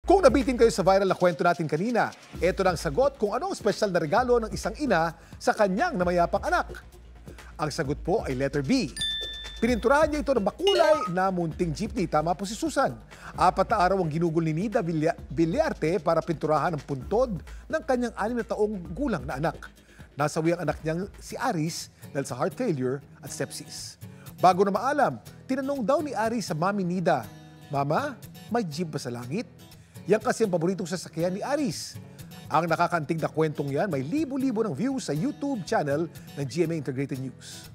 Kung nabitin kayo sa viral na kwento natin kanina, ito na ang sagot kung anong special na regalo ng isang ina sa kanyang namayapang anak. Ang sagot po ay letter B. Pininturahan niya ito ng makulay na munting jeepney. Tama po si Susan. 4 na araw ang ginugol ni Nida Villarte para pinturahan ang puntod ng kanyang 6 na taong gulang na anak. Nasawi ang anak niyang si Aris dahil sa heart failure at sepsis. Bago na maalam, tinanong daw ni Aris sa mami Nida, "Mama, may jeep ba sa langit?" Yan kasi ang paboritong sasakyan ni Aris. Ang nakakantig na kwentong yan may libo-libo ng views sa YouTube channel ng GMA Integrated News.